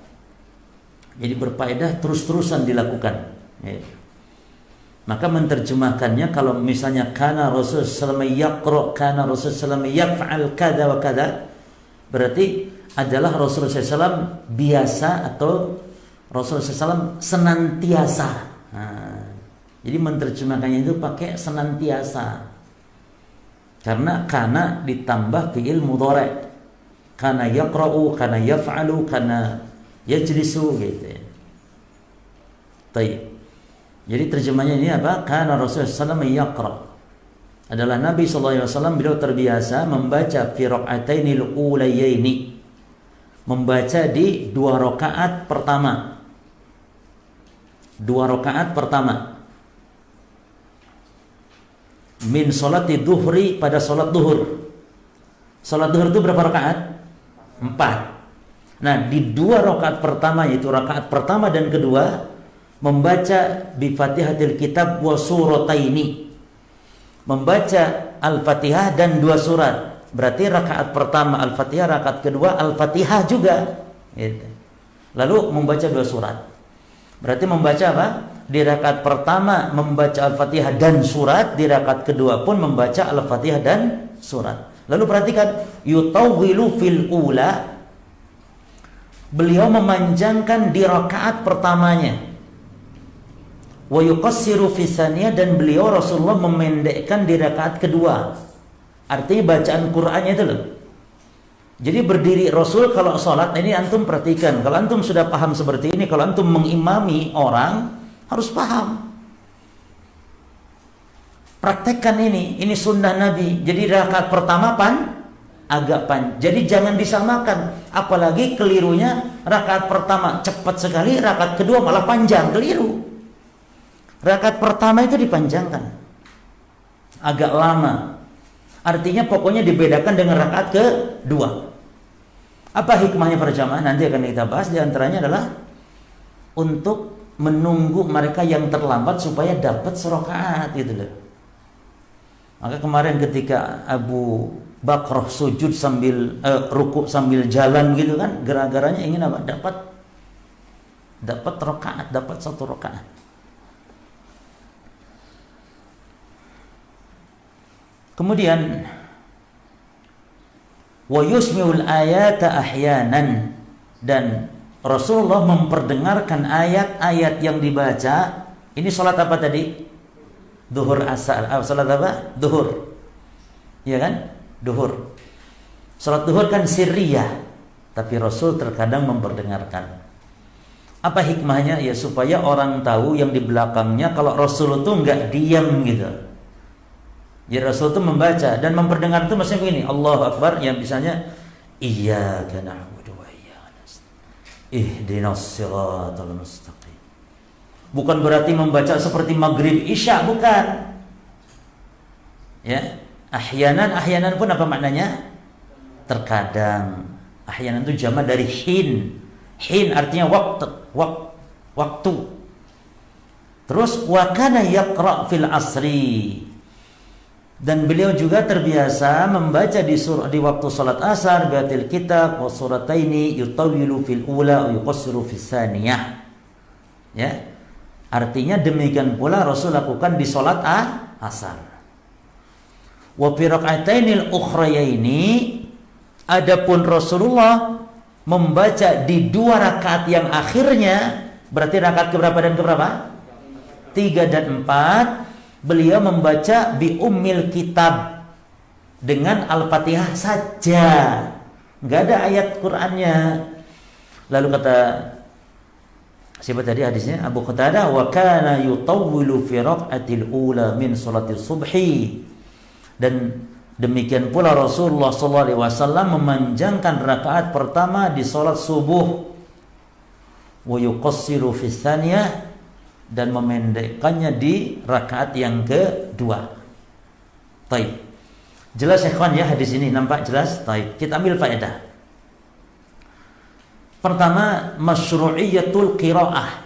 S1: Jadi berfaedah terus-terusan dilakukan. Ya. Maka menerjemahkannya, kalau misalnya kana Rasulullah sallallahu alaihi wasallam yaqra, kana Rasulullah sallallahu alaihi wasallam yaf'al kada wa kada, berarti adalah Rasulullah SAW biasa atau Rasulullah SAW senantiasa. Nah, jadi menerjemahkannya itu pakai senantiasa. Karena kana ditambah fi'il mudhari'. Kana yaqra'u, kana yaf'alu, kana yajlisu gitu ya. Baik. Jadi terjemahnya ini apa? Kana Rasulullah SAW yaqra'. Adalah Nabi SAW, beliau terbiasa membaca fi raka'atainil ulayaini. Membaca di 2 rakaat pertama. 2 rakaat pertama. Min sholati duhri, pada sholat duhur. Sholat duhur itu berapa rakaat? 4. Nah, di 2 rakaat pertama, yaitu rakaat pertama dan kedua, membaca bi Fatihatil Kitab wa surataini. Membaca Al-Fatihah dan 2 surat. Berarti rakaat pertama Al-Fatihah, rakaat kedua Al-Fatihah juga. Gitu. Lalu membaca 2 surat. Berarti membaca apa? Di rakaat pertama membaca Al-Fatihah dan surat, di rakaat kedua pun membaca Al-Fatihah dan surat. Lalu perhatikan, yutawwilu fil ula, beliau memanjangkan di rakaat pertamanya. Wa yuqassiru fi tsaniyah, dan beliau Rasulullah memendekkan di rakaat kedua. Artinya bacaan Qur'annya itu loh. Jadi berdiri Rasul kalau sholat, ini antum perhatikan. Kalau antum sudah paham seperti ini, kalau antum mengimami orang, harus paham. Praktekkan ini sunnah Nabi. Jadi rakaat pertama agak panjang. Jadi jangan disamakan. Apalagi kelirunya rakaat pertama cepat sekali, rakaat kedua malah panjang, keliru. Rakaat pertama itu dipanjangkan, agak lama. Artinya pokoknya dibedakan dengan rakaat kedua. Apa hikmahnya para jamaah? Nanti akan kita bahas. Di antaranya adalah untuk menunggu mereka yang terlambat supaya dapat serakaat gitu loh. Maka kemarin ketika Abu Bakrah sujud sambil ruku sambil jalan gitu kan, gara-garanya ingin apa? Dapat rakaat, dapat satu rakaat. Kemudian wa yusmi'ul ayata ahyanan, dan Rasulullah memperdengarkan ayat-ayat yang dibaca. Ini salat apa tadi? Duhur asar. Salat apa? Duhur. Ya kan? Duhur. Salat duhur kan sirriyah, tapi Rasul terkadang memperdengarkan. Apa hikmahnya? Ya supaya orang tahu yang di belakangnya kalau Rasul itu enggak diam gitu. Ya Rasul itu membaca dan memperdengar itu maksudnya begini, Allahu Akbar, yang misalnya iyyaka na'budu wa iyyaka nasta'in ihdinas siratal mustaqim. Bukan berarti membaca seperti maghrib isya, bukan. Ya, ahyanan pun apa maknanya? Terkadang. Ahyanan itu jamak dari hin. Hin artinya waktu. Terus wa kana yaqra fil asri. Dan beliau juga terbiasa membaca di waktu salat asar batil kitab wa surataini yutawilu fil ula wa yuqassiru fis saniyah. Ya. Artinya demikian pula Rasul lakukan di salat asar. Wa fi raka'atainil ukhrayaini, adapun Rasulullah membaca di dua rakaat yang akhirnya, berarti rakaat keberapa dan keberapa? 3 dan 4. Beliau membaca bi ummil kitab, dengan Al-Fatihah saja, nggak ada ayat Qur'annya. Lalu kata siapa tadi hadisnya? Abu Qatadah, wa kana yutawwilu fi raq'atil ula min salatil subhi. Dan demikian pula Rasulullah SAW memanjangkan rakaat pertama di salat subuh, wa yuqassiru fi tsaniyah, dan memendekkannya di rakaat yang kedua. Taib. Jelas ya kawan ya, hadis ini nampak jelas? Taib. Kita ambil faedah. Pertama, masyru'iyatul qiraah.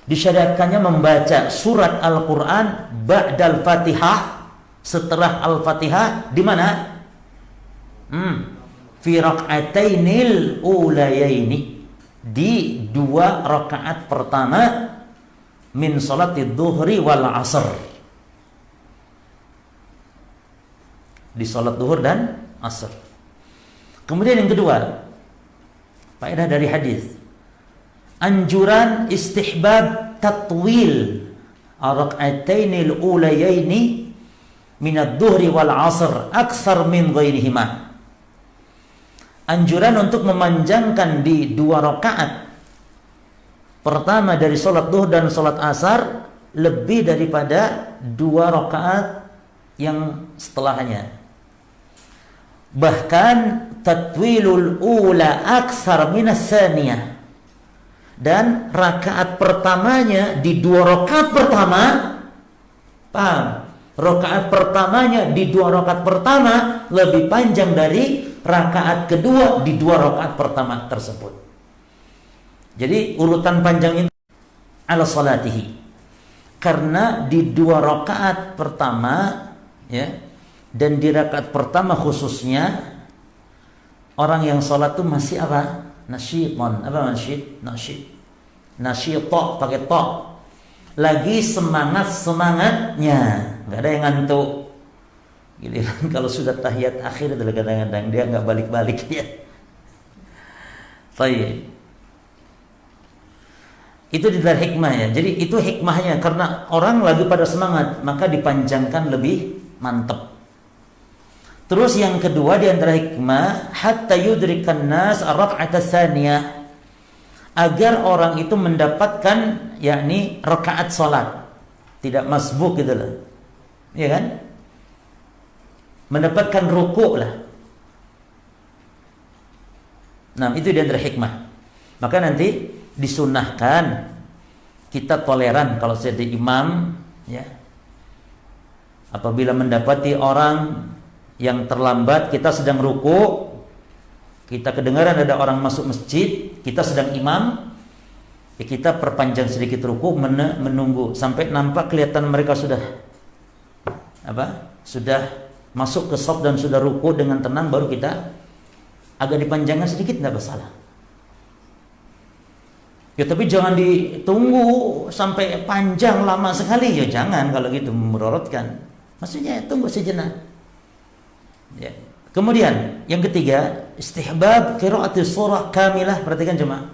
S1: Disyariatkannya membaca surat Al-Qur'an ba'dal Fatihah, setelah Al-Fatihah di mana? Fi rak'atainil ulayaini, di dua rakaat pertama min salatid duhri wal asr, di salat duhur dan asr. Kemudian yang kedua, faedah dari hadis, anjuran istihbab tatwil rak'atainil ulayaini min ad-duhri wal asr aktsar min ghairihima. Anjuran untuk memanjangkan di dua rakaat pertama dari sholat duhur dan sholat asar lebih daripada dua rakaat yang setelahnya. Bahkan tatwilul ula aksar minas saniyah, dan rakaat pertamanya di dua rakaat pertama, paham? Rakaat pertamanya di dua rakaat pertama lebih panjang dari rakaat kedua di dua rakaat pertama tersebut. Jadi urutan panjangnya ala salatihi, karena di dua rakaat pertama ya, dan di rakaat pertama khususnya orang yang sholat tuh masih apa? Nasyidon. Apa nasyid? Nasyid to, pakai to. Lagi semangatnya, nggak ada yang ngantuk. Giliran kalau sudah tahiyat akhir itu kadang-kadang dia nggak balik-balik ya. Baik. Itu dari hikmah ya. Jadi itu hikmahnya, karena orang lagi pada semangat, maka dipanjangkan lebih mantap. Terus yang kedua di antara hikmah, hatta yudrikan nas ar-rak'ata tsaniyah, agar orang itu mendapatkan yakni rakaat salat, tidak masbuk gitu loh. Ya kan? Mendapatkan rukuk lah. Nah, itu di antara hikmah. Maka nanti disunahkan kita toleran kalau jadi imam, ya. Apabila mendapati orang yang terlambat, kita sedang ruku, kita kedengaran ada orang masuk masjid, kita sedang imam, ya kita perpanjang sedikit ruku, menunggu sampai nampak kelihatan mereka sudah sudah masuk ke shaf dan sudah ruku dengan tenang, baru kita agak dipanjangkan sedikit, tidak masalah. Ya tapi jangan ditunggu sampai panjang lama sekali, ya jangan kalau gitu, memurotkan. Maksudnya tunggu sejenak. Ya. Kemudian yang ketiga, istihbab qira'ati surah kamilah. Perhatikan jemaah,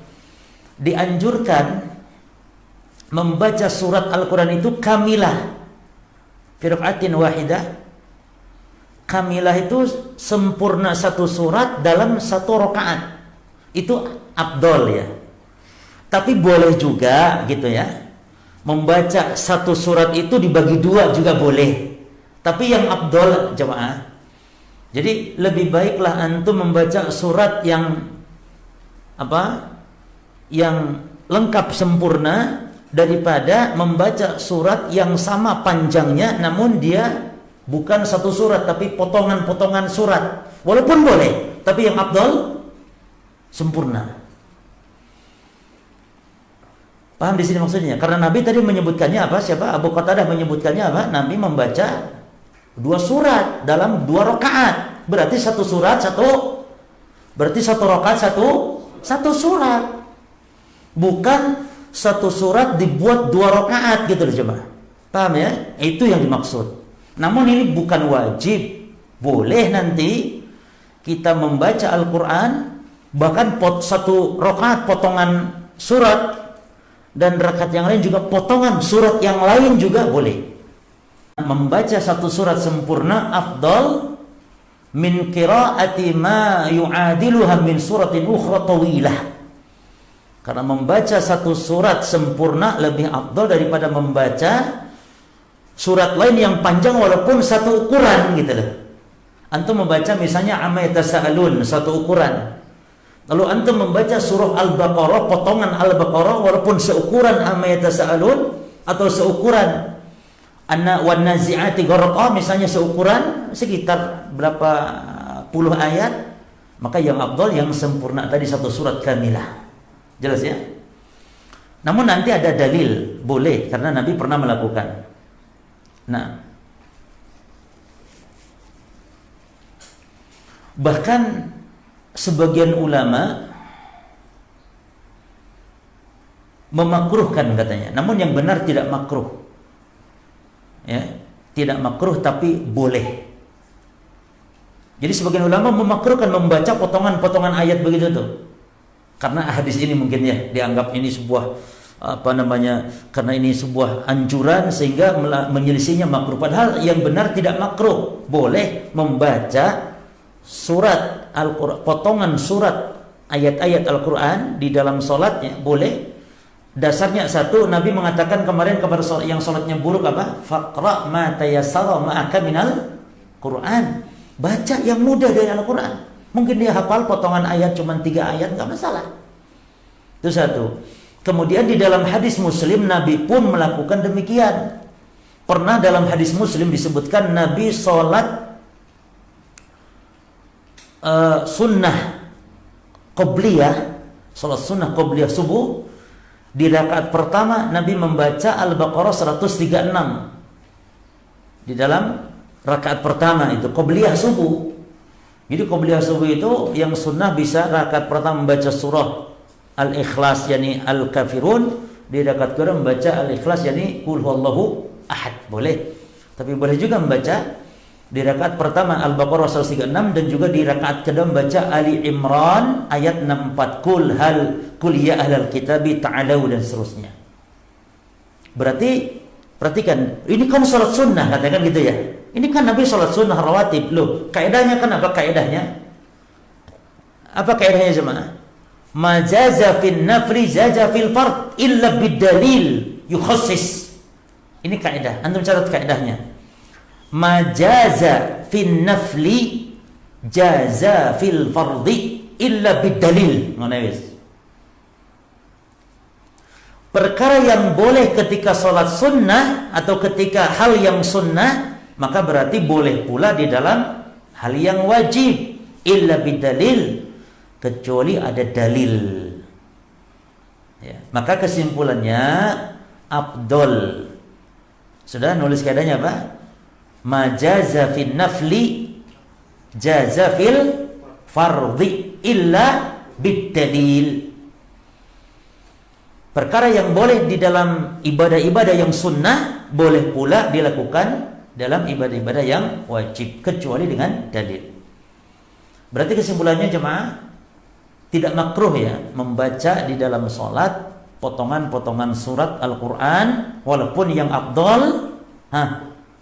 S1: dianjurkan membaca surat Al-Quran itu kamilah fi rak'atin wahidah. Kamilah itu sempurna satu surat dalam satu rakaat. Itu afdol ya. Tapi boleh juga gitu ya, membaca satu surat itu dibagi dua juga boleh. Tapi yang afdol jemaah, jadi lebih baiklah antum membaca surat yang yang lengkap sempurna daripada membaca surat yang sama panjangnya namun dia bukan satu surat tapi potongan-potongan surat. Walaupun boleh, tapi yang afdal sempurna. Paham di sini maksudnya? Karena Nabi tadi menyebutkannya apa? Siapa? Abu Qatadah menyebutkannya apa? Nabi membaca 2 surat dalam 2 rakaat. Berarti satu surat berarti satu rakaat satu surat. Bukan satu surat dibuat 2 rakaat gitu loh coba. Paham ya? Itu yang dimaksud. Namun ini bukan wajib. Boleh nanti kita membaca Al-Quran bahkan satu rakaat potongan surat, dan rakaat yang lain juga potongan surat yang lain juga boleh. Membaca satu surat sempurna afdal min qiraati ma yu'adiluha min suratin ukhra tawilah. Karena membaca satu surat sempurna lebih afdal daripada membaca surat lain yang panjang walaupun satu ukuran gitu loh. Antum membaca misalnya amma yatasaalun satu ukuran, lalu antum membaca surah Al-Baqarah, potongan Al-Baqarah walaupun seukuran amma yatasaalun atau seukuran Anna wan nazi'ati gharqa misalnya seukuran sekitar berapa puluh ayat, maka yang afdal yang sempurna tadi satu surat kamilah. Jelas ya? Namun nanti ada dalil boleh karena Nabi pernah melakukan. Nah, bahkan sebagian ulama memakruhkan katanya, namun yang benar tidak makruh. Ya, tidak makruh tapi boleh. Jadi sebagian ulama memakruhkan membaca potongan-potongan ayat begitu tuh. Karena hadis ini mungkin ya dianggap ini sebuah karena ini sebuah anjuran sehingga menyelisihinya makruh. Padahal yang benar tidak makruh. Boleh membaca surat Al-Quran, potongan surat ayat-ayat Al-Quran di dalam sholatnya boleh. Dasarnya satu, Nabi mengatakan kemarin kepada yang sholatnya buruk apa? Faqra ma tayassara ma'aka minal Quran. Baca yang mudah dari Al-Quran. Mungkin dia hafal potongan ayat cuma 3 ayat, nggak masalah. Itu satu. Kemudian di dalam hadis Muslim Nabi pun melakukan demikian. Pernah dalam hadis Muslim disebutkan Nabi sholat sunnah qobliyah, sholat sunnah qobliyah subuh. Di rakaat pertama Nabi membaca Al-Baqarah 136. Di dalam rakaat pertama itu qobliyah subuh. Jadi qobliyah subuh itu yang sunnah bisa rakaat pertama membaca surah Al-Ikhlas yakni Al-Kafirun, di rakaat kedua membaca Al-Ikhlas yakni Qul huwallahu ahad. Boleh. Tapi boleh juga membaca di rakaat pertama Al-Baqarah 136 dan juga di rakaat kedua membaca Ali Imran ayat 64 Qul ya ahlal kitabi ta'alau dan seterusnya. Berarti Perhatikan, ini kan sholat sunnah, katakan gitu ya. Ini kan Nabi sholat sunnah rawatib. Loh, kaidahnya kan apa kaidahnya? Apa kaidahnya jemaah? Majaza fin nafli jaza fil fard illa bidalil yukhassis. Ini kaidah. Antum catat kaidahnya. Majaza fin nafli jaza fil fardi illa bidalil. Ngono wis. Perkara yang boleh ketika sholat sunnah atau ketika hal yang sunnah, maka berarti boleh pula di dalam hal yang wajib. Illa bidalil, kecuali ada dalil. Ya, maka kesimpulannya afdol. Sudah nulis kaidahnya apa? Majaza fin nafli jaza fil fardhi illa bidalil. Perkara yang boleh di dalam ibadah-ibadah yang sunnah boleh pula dilakukan dalam ibadah-ibadah yang wajib, kecuali dengan dalil. Berarti kesimpulannya jemaah, tidak makruh ya membaca di dalam sholat potongan-potongan surat Al-Quran, walaupun yang afdal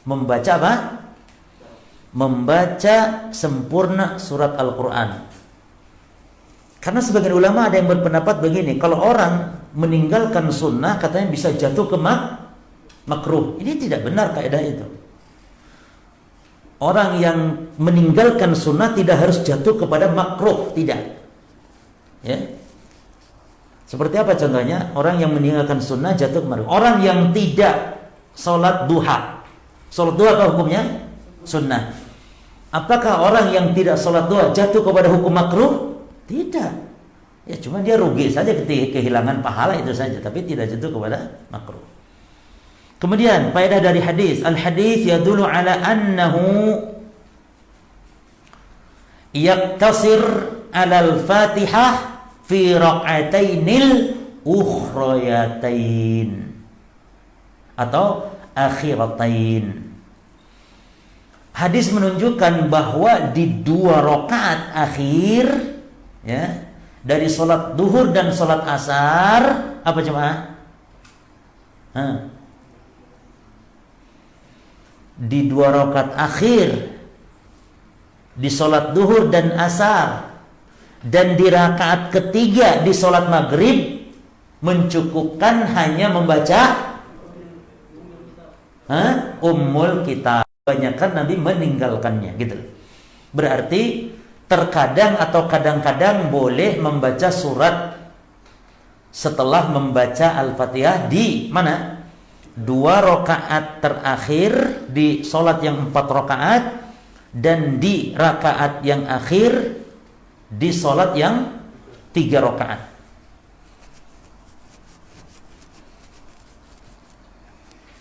S1: membaca apa? Membaca sempurna surat Al-Quran. Karena sebagian ulama ada yang berpendapat begini, kalau orang meninggalkan sunnah katanya bisa jatuh ke makruh. Ini tidak benar kaidah itu. Orang yang meninggalkan sunnah tidak harus jatuh kepada makruh, tidak. Ya. Seperti apa contohnya? Orang yang meninggalkan sunnah jatuh ke makruh. Orang yang tidak sholat duha. Sholat duha apa hukumnya? Sunnah. Apakah orang yang tidak sholat duha jatuh kepada hukum makruh? Tidak. Ya cuma dia rugi saja ketika kehilangan pahala itu saja, tapi tidak jatuh kepada makruh. Kemudian faedah dari hadis, al-hadis yadullu ala annahu yaktasir ala al-Fatihah fi raq'atainil ukhrayatain atau akhiratain. Hadis menunjukkan bahwa di 2 rakaat akhir ya, dari sholat duhur dan sholat asar, apa jemaah? Di 2 rakaat akhir di sholat duhur dan asar, dan di rakaat ketiga di sholat maghrib mencukupkan hanya membaca Ummul Kitab. Kebanyakan Nabi meninggalkannya gitu. Berarti terkadang atau kadang-kadang boleh membaca surat setelah membaca Al-Fatihah di mana? 2 rakaat terakhir di sholat yang 4 rakaat dan di rakaat yang akhir di sholat yang 3 rakaat.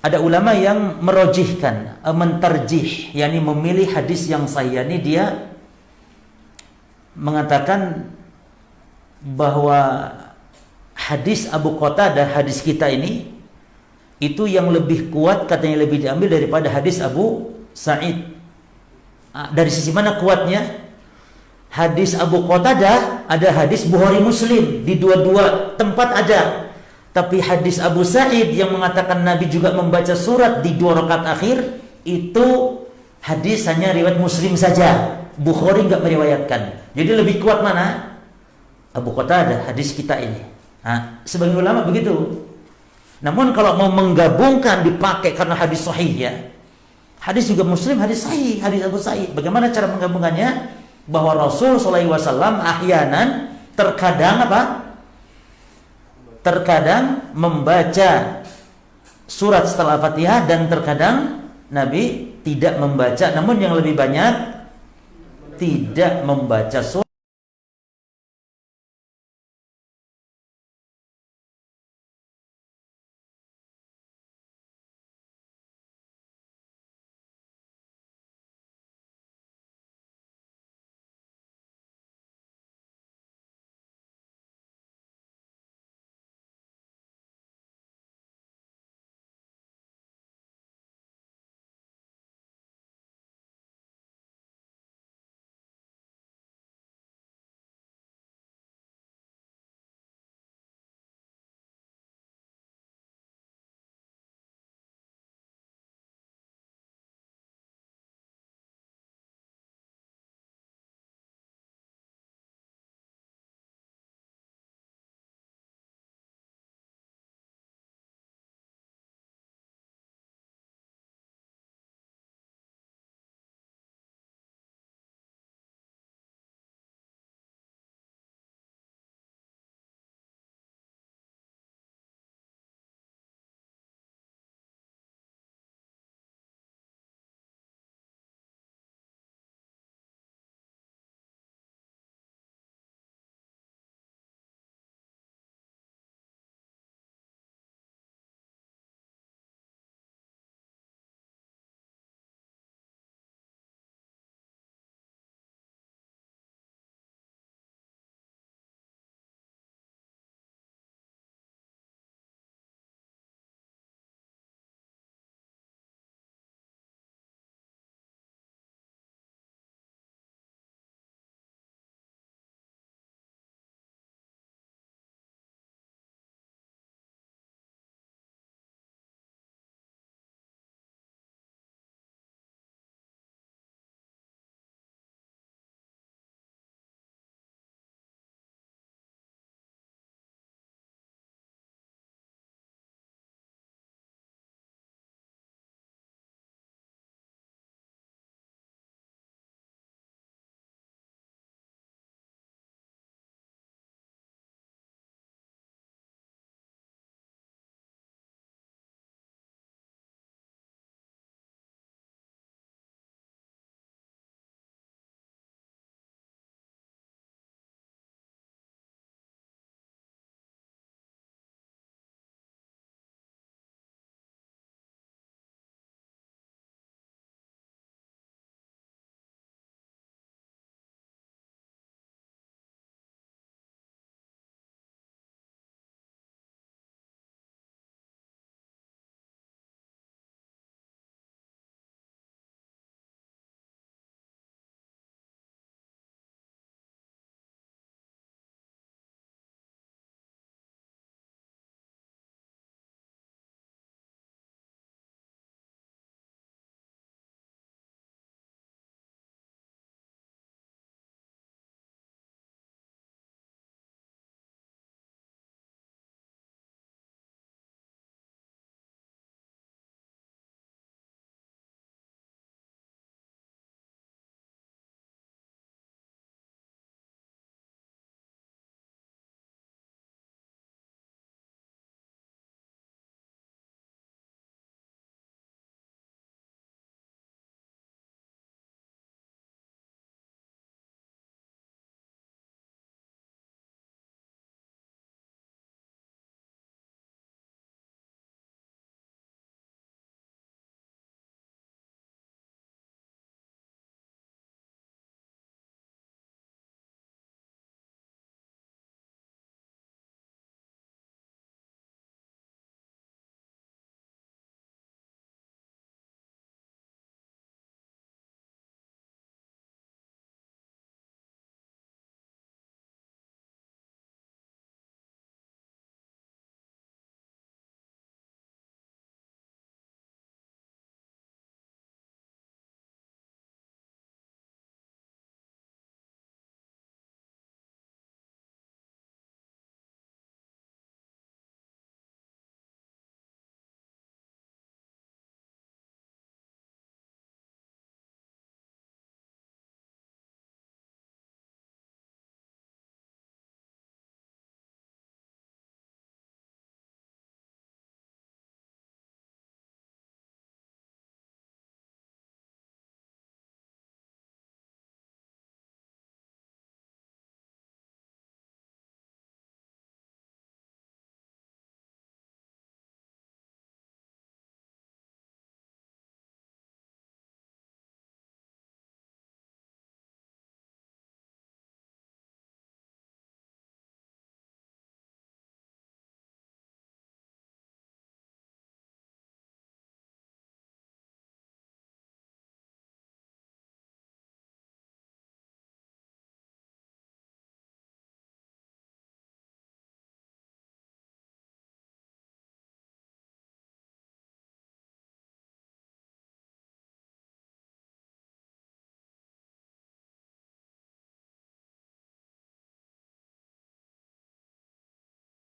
S1: Ada ulama yang merojihkan, mentarjih, yakni memilih hadis yang sahih. Ini dia mengatakan bahwa hadis Abu Qatadah, hadis kita ini, itu yang lebih kuat, katanya lebih diambil daripada hadis Abu Sa'id. Dari sisi mana kuatnya? Hadis Abu Qatadah ada hadis Bukhari Muslim, di dua-dua tempat ada. Tapi hadis Abu Sa'id yang mengatakan Nabi juga membaca surat di 2 rakaat akhir, itu hadis hanya riwayat Muslim saja, Bukhari enggak meriwayatkan. Jadi lebih kuat mana? Abu Qatadah, hadis kita ini. Sebagian ulama begitu. Namun kalau mau menggabungkan dipakai karena hadis sahih ya. Hadis juga Muslim, hadis sahih, hadis Abu Sa'id. Bagaimana cara menggabungkannya? Bahwa Rasul sallallahu alaihi wasallam ahyanan terkadang apa? Terkadang membaca surat setelah Al-Fatihah dan terkadang Nabi tidak membaca, namun yang lebih banyak tidak membaca surat